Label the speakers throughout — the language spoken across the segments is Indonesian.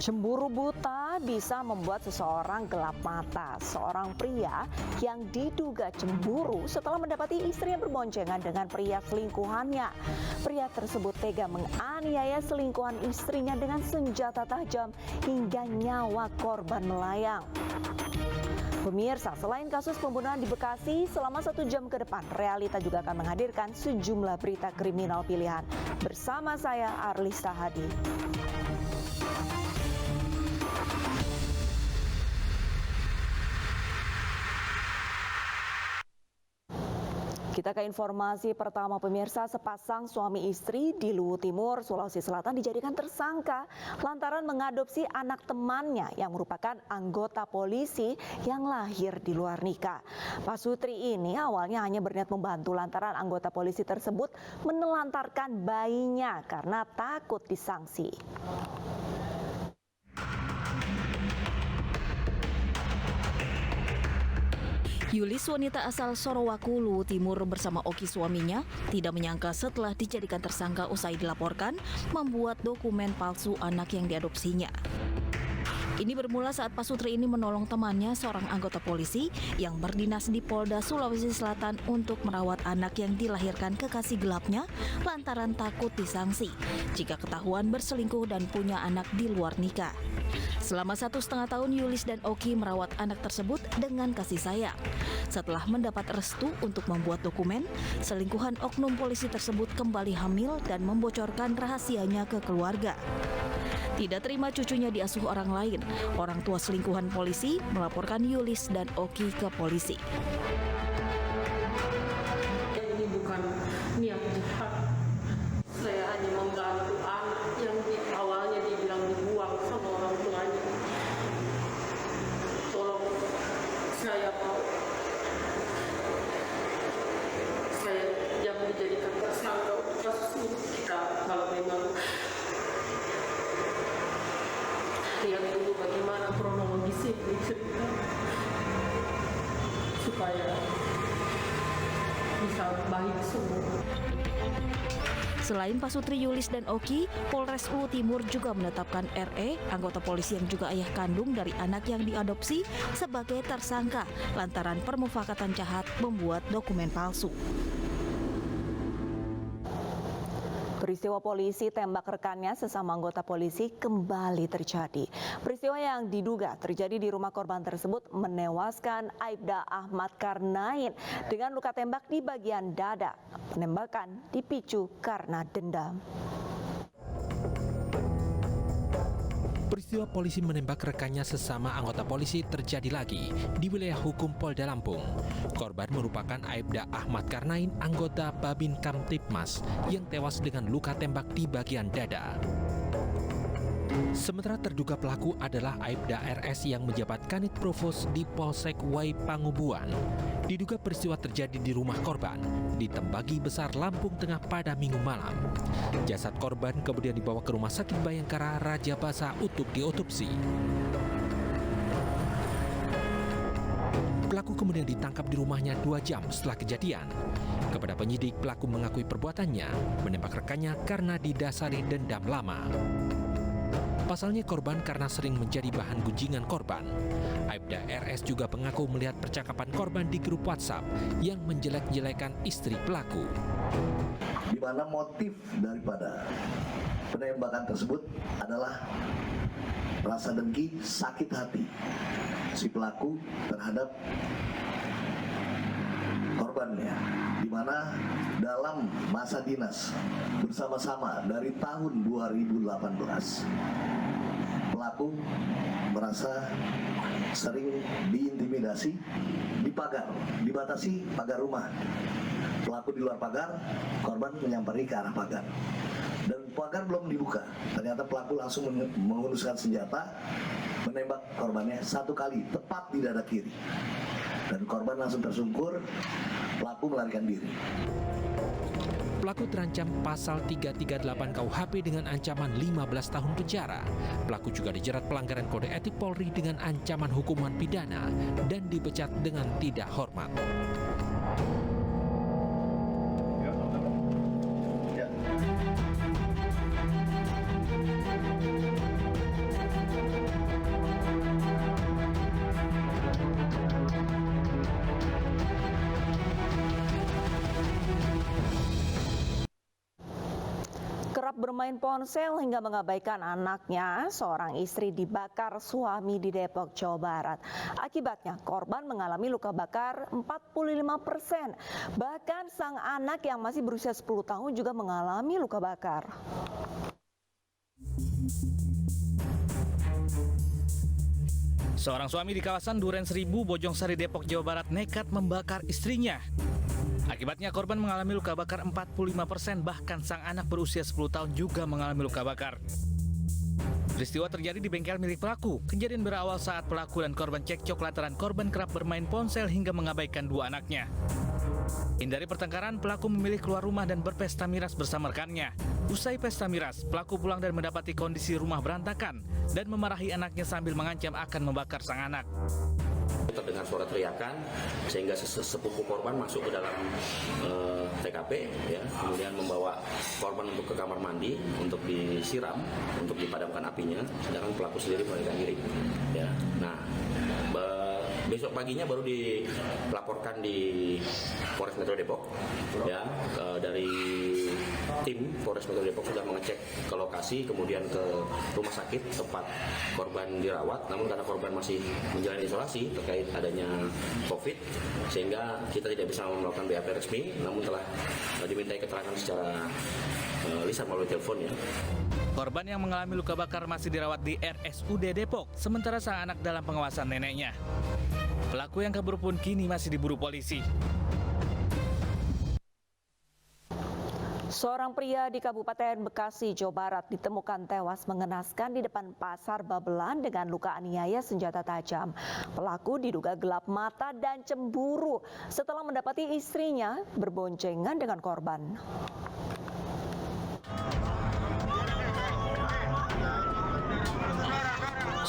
Speaker 1: Cemburu buta bisa membuat seseorang gelap mata. Seorang pria yang diduga cemburu setelah mendapati istri yang berboncengan dengan pria selingkuhannya. Pria tersebut tega menganiaya selingkuhan istrinya dengan senjata tajam hingga nyawa korban melayang. Pemirsa, selain kasus pembunuhan di Bekasi, selama 1 jam ke depan, Realita juga akan menghadirkan sejumlah berita kriminal pilihan. Bersama saya, Arlista Hadi. Kita ke informasi pertama, pemirsa. Sepasang suami istri di Luwu Timur, Sulawesi Selatan dijadikan tersangka lantaran mengadopsi anak temannya yang merupakan anggota polisi yang lahir di luar nikah. Pak Sutri ini awalnya hanya berniat membantu lantaran anggota polisi tersebut menelantarkan bayinya karena takut disanksi.
Speaker 2: Yulis, wanita asal Sorowaku, Luwu Timur bersama Oki suaminya, tidak menyangka setelah dijadikan tersangka usai dilaporkan membuat dokumen palsu anak yang diadopsinya. Ini bermula saat Pak Sutri ini menolong temannya, seorang anggota polisi yang berdinas di Polda Sulawesi Selatan untuk merawat anak yang dilahirkan kekasih gelapnya lantaran takut disanksi jika ketahuan berselingkuh dan punya anak di luar nikah. Selama 1,5 tahun, Yulis dan Oki merawat anak tersebut dengan kasih sayang. Setelah mendapat restu untuk membuat dokumen, selingkuhan oknum polisi tersebut kembali hamil dan membocorkan rahasianya ke keluarga. Tidak terima cucunya diasuh orang lain, orang tua selingkuhan polisi melaporkan Yulis dan Oki ke polisi.
Speaker 3: Ini bukan niat jahat. Saya hanya membantu anak yang awalnya dibilang dibuang sama orang tuanya. Tolong saya mau. Saya jangan dijadikan tersangka kasus ini. Kalau memang lihat dulu bagaimana kronologis ini cerita supaya bisa baik semua.
Speaker 2: Selain Pak Sutri, Yulis dan Oki, Polres Luwu Timur juga menetapkan RE, anggota polisi yang juga ayah kandung dari anak yang diadopsi, sebagai tersangka lantaran permufakatan jahat membuat dokumen palsu.
Speaker 1: Peristiwa polisi tembak rekannya sesama anggota polisi kembali terjadi. Peristiwa yang diduga terjadi di rumah korban tersebut menewaskan Aibda Ahmad Karnain dengan luka tembak di bagian dada. Penembakan dipicu karena dendam.
Speaker 4: Peristiwa polisi menembak rekannya sesama anggota polisi terjadi lagi di wilayah hukum Polda Lampung. Korban merupakan Aibda Ahmad Karnain, anggota Babin Kamtibmas, yang tewas dengan luka tembak di bagian dada. Sementara terduga pelaku adalah Aibda RS yang menjabat Kanit Provos di Polsek Wai Pangubuan. Diduga peristiwa terjadi di rumah korban di Tembagi Besar, Lampung Tengah pada Minggu malam. Jasad korban kemudian dibawa ke Rumah Sakit Bayangkara Raja Basa untuk diotopsi. Pelaku kemudian ditangkap di rumahnya 2 jam setelah kejadian. Kepada penyidik, pelaku mengakui perbuatannya menembak rekannya karena didasari dendam lama. Pasalnya korban karena sering menjadi bahan gunjingan korban. Aibda RS juga mengaku melihat percakapan korban di grup WhatsApp yang menjelek-jelekan istri pelaku.
Speaker 5: Di mana motif daripada penembakan tersebut adalah rasa dengki, sakit hati si pelaku terhadap korbannya, di mana dalam masa dinas bersama-sama dari tahun 2018 pelaku merasa sering diintimidasi di pagar, dibatasi pagar rumah. Pelaku di luar pagar, korban menyampari ke arah pagar. Dan pagar belum dibuka, ternyata pelaku langsung menghunuskan senjata, menembak korbannya 1 kali, tepat di dada kiri. Dan korban langsung tersungkur, pelaku melarikan diri.
Speaker 4: Pelaku terancam pasal 338 KUHP dengan ancaman 15 tahun penjara. Pelaku juga dijerat pelanggaran kode etik Polri dengan ancaman hukuman pidana dan dipecat dengan tidak hormat.
Speaker 1: bermain ponsel hingga mengabaikan anaknya, seorang istri dibakar suami di Depok, Jawa Barat. Akibatnya korban mengalami luka bakar 45%. Bahkan sang anak yang masih berusia 10 tahun juga mengalami luka bakar.
Speaker 6: Seorang suami di kawasan Duren Seribu, Bojongsari, Depok, Jawa Barat nekat membakar istrinya. Akibatnya korban mengalami luka bakar 45%, bahkan sang anak berusia 10 tahun juga mengalami luka bakar. Peristiwa terjadi di bengkel milik pelaku. Kejadian berawal saat pelaku dan korban cekcok lantaran korban kerap bermain ponsel hingga mengabaikan dua anaknya. Hindari pertengkaran, pelaku memilih keluar rumah dan berpesta miras bersama rekannya. Usai pesta miras, pelaku pulang dan mendapati kondisi rumah berantakan dan memarahi anaknya sambil mengancam akan membakar sang anak.
Speaker 7: Terdengar suara teriakan sehingga sepupu korban masuk ke dalam TKP, ya, kemudian membawa korban untuk ke kamar mandi untuk disiram, untuk dipadamkan apinya, sedangkan pelaku sendiri melarikan diri. Ya. Nah, besok paginya baru dilaporkan di Polres Metro Depok. Ya, dari tim Polres Metro Depok sudah mengecek ke lokasi, kemudian ke rumah sakit tempat korban dirawat. Namun karena korban masih menjalani isolasi terkait adanya COVID, sehingga kita tidak bisa melakukan BAP resmi, namun telah dimintai keterangan secara lisan melalui telepon, ya.
Speaker 6: Korban yang mengalami luka bakar masih dirawat di RSUD Depok, sementara sang anak dalam pengawasan neneknya. Pelaku yang kabur pun kini masih diburu polisi.
Speaker 1: Seorang pria di Kabupaten Bekasi, Jawa Barat ditemukan tewas mengenaskan di depan pasar Babelan dengan luka aniaya senjata tajam. Pelaku diduga gelap mata dan cemburu setelah mendapati istrinya berboncengan dengan korban.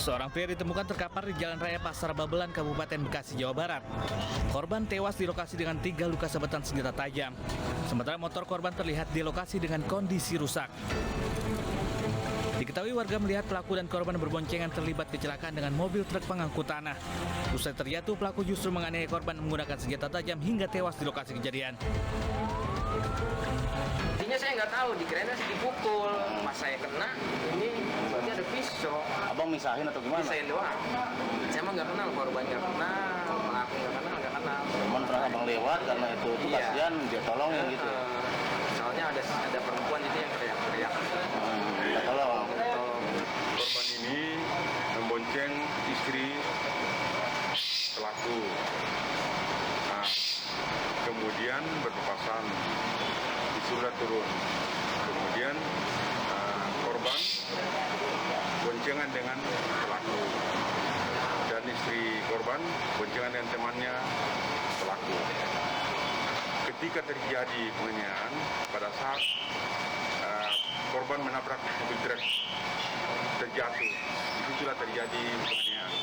Speaker 6: Seorang pria ditemukan terkapar di Jalan Raya Pasar Babelan, Kabupaten Bekasi, Jawa Barat. Korban tewas di lokasi dengan 3 luka sabetan senjata tajam. Sementara motor korban terlihat di lokasi dengan kondisi rusak. Diketahui warga melihat pelaku dan korban berboncengan terlibat kecelakaan dengan mobil truk pengangkut tanah. Usai terjatuh, pelaku justru menganiaya korban menggunakan senjata tajam hingga tewas di lokasi kejadian.
Speaker 8: Intinya saya nggak tahu, dikirain sih dipukul. Pas saya kena, ini berarti ada pisau.
Speaker 9: Abang misahin atau gimana?
Speaker 8: Misahin doang. Saya mah nggak kenal, korban nggak kenal, pelaku nggak kenal.
Speaker 9: Cuman pernah abang lewat karena itu kasihan dia tolongin gitu.
Speaker 8: Soalnya ada perempuan itu yang teriak-teriak.
Speaker 9: Dia tolong.
Speaker 10: Korban ini membonceng istri pelaku. Nah, kemudian berpapasan, disuruh turun. Kemudian korban boncengan dengan pelaku dan istri korban boncengan dengan temannya pelaku. Ketika terjadi penganiayaan, pada saat korban menabrak mobil truk terjatuh, disitulah terjadi penganiayaan,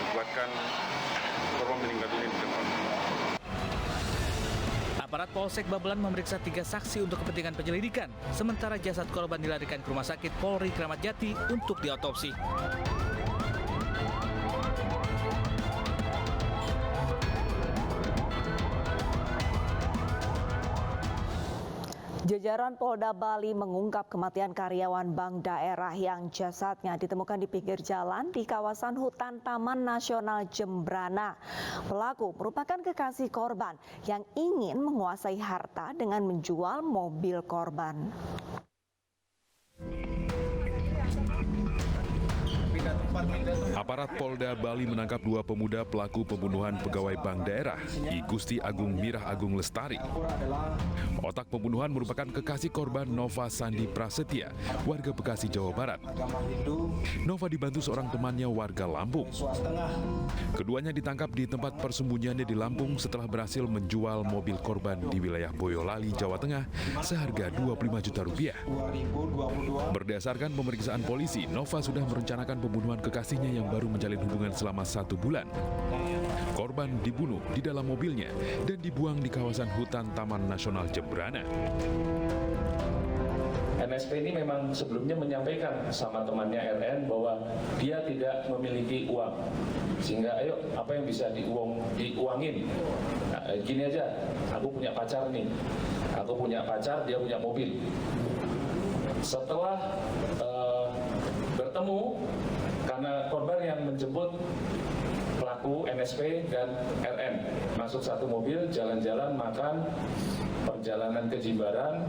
Speaker 10: membuatkan korban meninggal dunia di tempat.
Speaker 6: Aparat Polsek Babelan memeriksa 3 saksi untuk kepentingan penyelidikan, sementara jasad korban dilarikan ke Rumah Sakit Polri Kramat Jati untuk diotopsi.
Speaker 1: Jajaran Polda Bali mengungkap kematian karyawan bank daerah yang jasadnya ditemukan di pinggir jalan di kawasan hutan Taman Nasional Jembrana. Pelaku merupakan kekasih korban yang ingin menguasai harta dengan menjual mobil korban.
Speaker 11: Aparat Polda Bali menangkap 2 pemuda pelaku pembunuhan pegawai bank daerah, I Gusti Agung Mirah Agung Lestari. Otak pembunuhan merupakan kekasih korban Nova Sandi Prasetya, warga Bekasi, Jawa Barat. Nova dibantu seorang temannya warga Lampung. Keduanya ditangkap di tempat persembunyiannya di Lampung setelah berhasil menjual mobil korban di wilayah Boyolali, Jawa Tengah seharga 25 juta rupiah. Berdasarkan pemeriksaan polisi, Nova sudah merencanakan pembunuhan kekasihnya yang baru menjalin hubungan selama 1 bulan. Korban dibunuh di dalam mobilnya dan dibuang di kawasan hutan Taman Nasional Jembrana.
Speaker 12: NSP ini memang sebelumnya menyampaikan sama temannya RN bahwa dia tidak memiliki uang. Sehingga ayo apa yang bisa diuangin. Nah, gini aja, aku punya pacar nih. Aku punya pacar, dia punya mobil. Setelah bertemu, karena korban yang menjemput pelaku NSP dan RN masuk satu mobil, jalan-jalan, makan, perjalanan ke Jimbaran,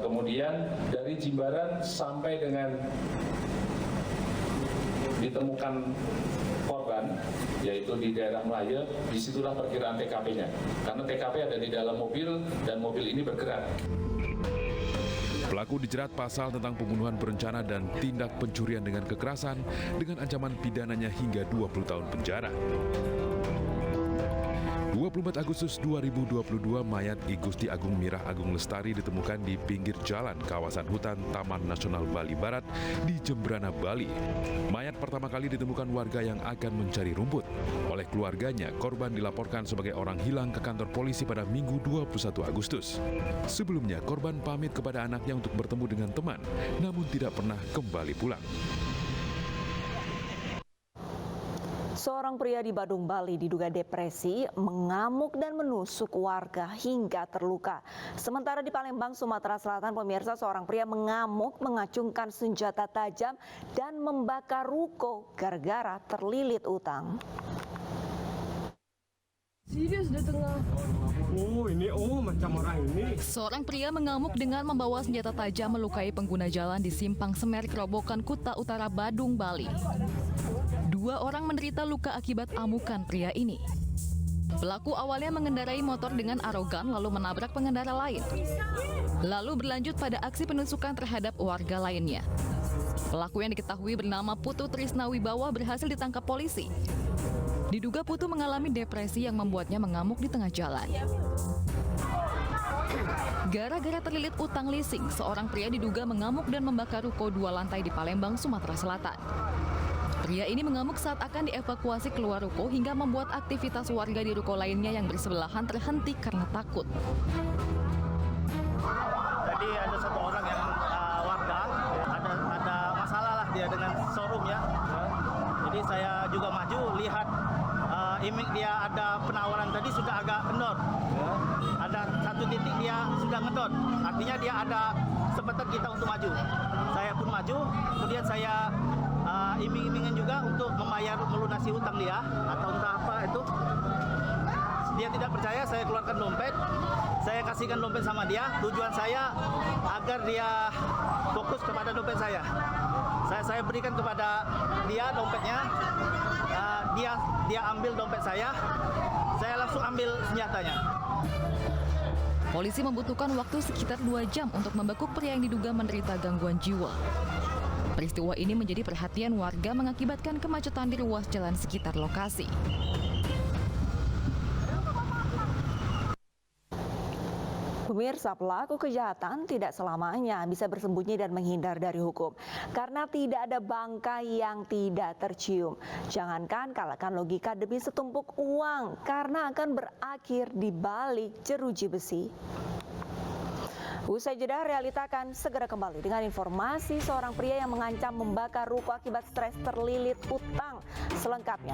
Speaker 12: kemudian dari Jimbaran sampai dengan ditemukan korban, yaitu di daerah Melayu, disitulah perkiraan TKP-nya. Karena TKP ada di dalam mobil dan mobil ini bergerak.
Speaker 11: Pelaku dijerat pasal tentang pembunuhan berencana dan tindak pencurian dengan kekerasan dengan ancaman pidananya hingga 20 tahun penjara. 24 Agustus 2022, mayat I Gusti Agung Mirah Agung Lestari ditemukan di pinggir jalan kawasan hutan Taman Nasional Bali Barat di Jembrana, Bali. Mayat pertama kali ditemukan warga yang akan mencari rumput. Oleh keluarganya, korban dilaporkan sebagai orang hilang ke kantor polisi pada Minggu 21 Agustus. Sebelumnya, korban pamit kepada anaknya untuk bertemu dengan teman, namun tidak pernah kembali pulang.
Speaker 1: Seorang pria di Badung, Bali diduga depresi, mengamuk dan menusuk warga hingga terluka. Sementara di Palembang, Sumatera Selatan, pemirsa, seorang pria mengamuk, mengacungkan senjata tajam dan membakar ruko gara-gara terlilit utang.
Speaker 13: Serius di tengah. Macam orang ini.
Speaker 2: Seorang pria mengamuk dengan membawa senjata tajam melukai pengguna jalan di Simpang Semer, Kerobokan, Kuta Utara, Badung, Bali. 2 orang menderita luka akibat amukan pria ini. Pelaku awalnya mengendarai motor dengan arogan lalu menabrak pengendara lain. Lalu berlanjut pada aksi penusukan terhadap warga lainnya. Pelaku yang diketahui bernama Putu Trisna Wibawa berhasil ditangkap polisi. Diduga Putu mengalami depresi yang membuatnya mengamuk di tengah jalan. Gara-gara terlilit utang leasing, seorang pria diduga mengamuk dan membakar ruko 2 lantai di Palembang, Sumatera Selatan. Pria ini mengamuk saat akan dievakuasi keluar ruko hingga membuat aktivitas warga di ruko lainnya yang bersebelahan terhenti karena takut.
Speaker 9: Jadi ada satu orang yang warga, ada masalah lah dia dengan showroom ya. Jadi saya juga maju lihat image dia ada penawaran tadi sudah agak kendor. Ada satu titik dia sudah ngedot, artinya dia ada kesempatan kita untuk maju. Saya pun maju, kemudian saya iming-imingin juga untuk membayar melunasi hutang dia atau entah apa itu. Dia tidak percaya, saya keluarkan dompet, saya kasihkan dompet sama dia. Tujuan saya agar dia fokus kepada dompet saya. Saya berikan kepada dia dompetnya, dia ambil dompet saya langsung ambil senjatanya.
Speaker 2: Polisi membutuhkan waktu sekitar 2 jam untuk membekuk pria yang diduga menderita gangguan jiwa. Peristiwa ini menjadi perhatian warga mengakibatkan kemacetan di ruas jalan sekitar lokasi.
Speaker 1: Pemirsa, pelaku kejahatan tidak selamanya bisa bersembunyi dan menghindar dari hukum karena tidak ada bangkai yang tidak tercium. Jangankan kalahkan logika demi setumpuk uang karena akan berakhir di balik jeruji besi. Usai jeda, Realita akan segera kembali dengan informasi seorang pria yang mengancam membakar ruko akibat stres terlilit utang. Selengkapnya.